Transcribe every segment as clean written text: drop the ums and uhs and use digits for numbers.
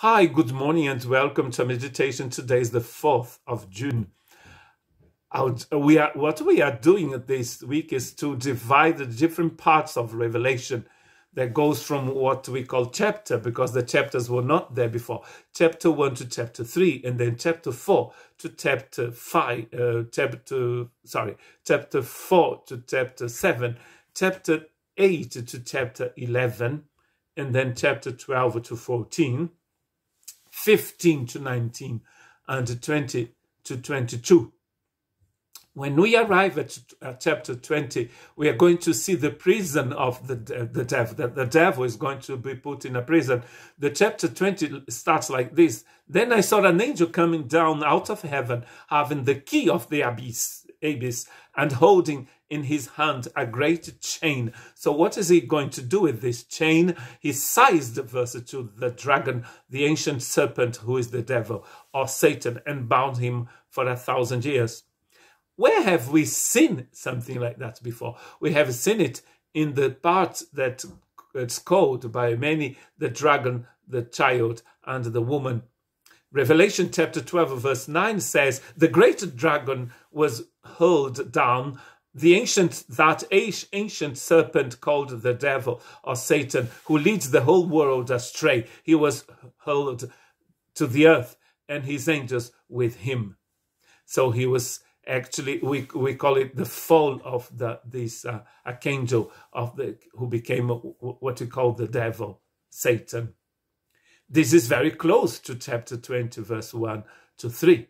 Hi, good morning and welcome to meditation. Today is the 4th of June. What we are doing this week is to divide the different parts of Revelation that goes from what we call chapter, because the chapters were not there before. Chapter 1 to chapter 3, and then chapter 4 to chapter 5, chapter 4 to chapter 7, chapter 8 to chapter 11, and then chapter 12 to 14. 15 to 19 and 20 to 22. When we arrive at chapter 20, we are going to see the prison of the devil, that the devil is going to be put in a prison. The chapter 20 starts like this. Then I saw an angel coming down out of heaven, having the key of the abyss, and holding in his hand a great chain. So what is he going to do with this chain? He seized, verse 2, the dragon, the ancient serpent, who is the devil, or Satan, and bound him for 1,000 years. Where have we seen something like that before? We have seen it in the part that it's called by many the dragon, the child, and the woman. Revelation chapter 12 verse 9 says, the great dragon was hurled down, the ancient serpent called the devil or Satan, who leads the whole world astray. He was hurled to the earth and his angels with him. So he was actually, we call it the fall of this archangel who became what we call the devil, Satan. This is very close to chapter 20, verse 1 to 3.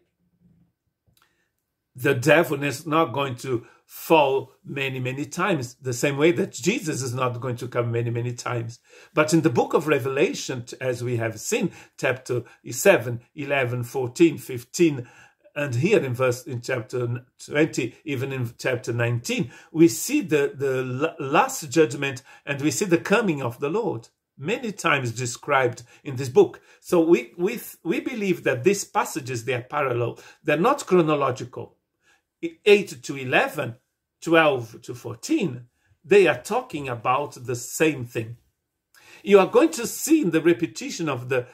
The devil is not going to fall many, many times, the same way that Jesus is not going to come many, many times. But in the book of Revelation, as we have seen, chapter 7, 11, 14, 15, and here in chapter 20, even in chapter 19, we see the last judgment and we see the coming of the Lord, many times described in this book. So we believe that these passages, they are parallel. They're not chronological. 8 to 11, 12 to 14, they are talking about the same thing. You are going to see in the repetition of the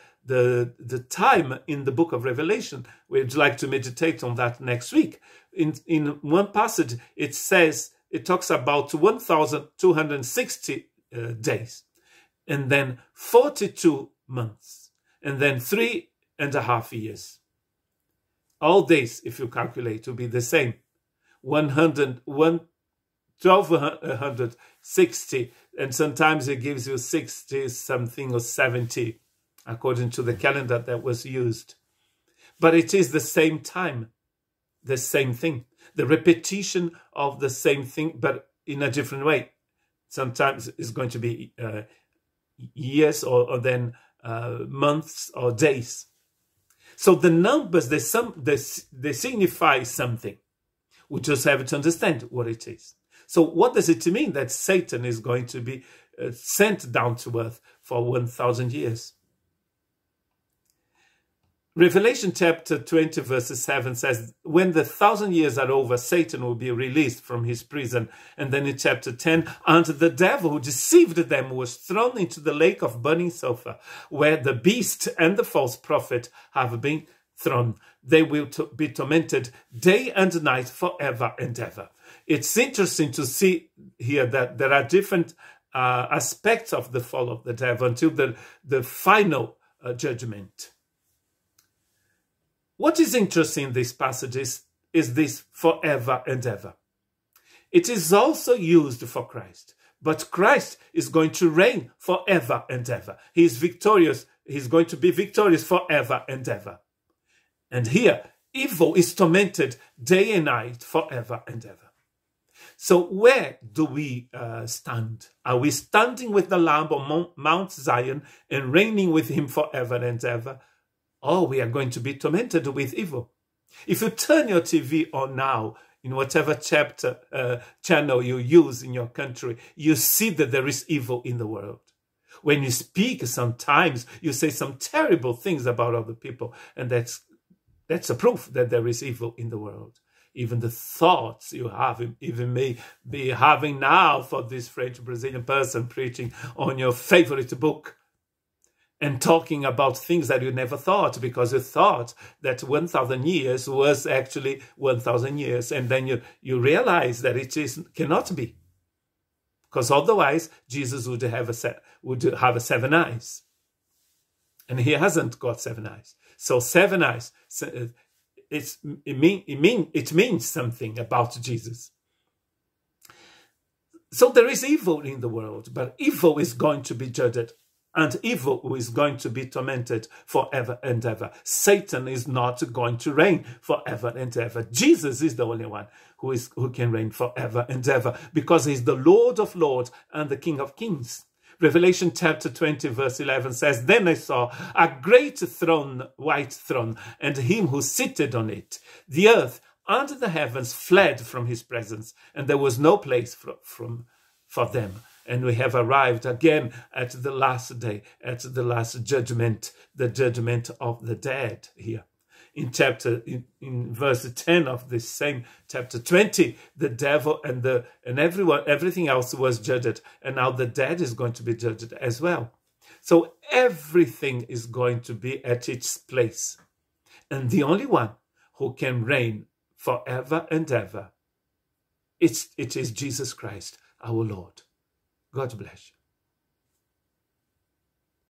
time in the book of Revelation. We'd like to meditate on that next week. In one passage, it says, it talks about 1,260 days, and then 42 months, and then 3.5 years. All days, if you calculate, will be the same. 1,260, and sometimes it gives you 60 something or 70, according to the calendar that was used. But it is the same time, the same thing, the repetition of the same thing, but in a different way. Sometimes it's going to be years or then months or days. So the numbers, they signify something. We just have to understand what it is. So what does it mean that Satan is going to be sent down to earth for 1,000 years? Revelation chapter 20 verse 7 says, when the 1,000 years are over, Satan will be released from his prison. And then in chapter 10, and the devil who deceived them was thrown into the lake of burning sulfur, where the beast and the false prophet have been thrown. They will be tormented day and night forever and ever. It's interesting to see here that there are different aspects of the fall of the devil until the final judgment. What is interesting in these passages is this forever and ever. It is also used for Christ, but Christ is going to reign forever and ever. He is victorious. He's going to be victorious forever and ever. And here, evil is tormented day and night forever and ever. So where do we stand? Are we standing with the Lamb on Mount Zion and reigning with him forever and ever? Or we are going to be tormented with evil? If you turn your TV on now, in whatever channel you use in your country, you see that there is evil in the world. When you speak, sometimes you say some terrible things about other people, and that's a proof that there is evil in the world. Even the thoughts you have, even may be having now for this French Brazilian person preaching on your favorite book. and talking about things that you never thought, because you thought that 1,000 years was actually 1,000 years. And then you realize that cannot be. Because otherwise, Jesus would have 7 eyes. And he hasn't got 7 eyes. So 7 eyes, it means something about Jesus. So there is evil in the world, but evil is going to be judged. And evil is going to be tormented forever and ever. Satan is not going to reign forever and ever. Jesus is the only one who can reign forever and ever, because he's the Lord of lords and the King of kings. Revelation chapter 20 verse 11 says, "Then I saw a great throne, white throne, and him who sitteth on it. The earth and the heavens fled from his presence, and there was no place for them." And we have arrived again at the last day, at the last judgment, the judgment of the dead here. In verse 10 of this same chapter 20, the devil and everything else was judged, and now the dead is going to be judged as well. So everything is going to be at its place. And the only one who can reign forever and ever, it is Jesus Christ, our Lord. God bless you.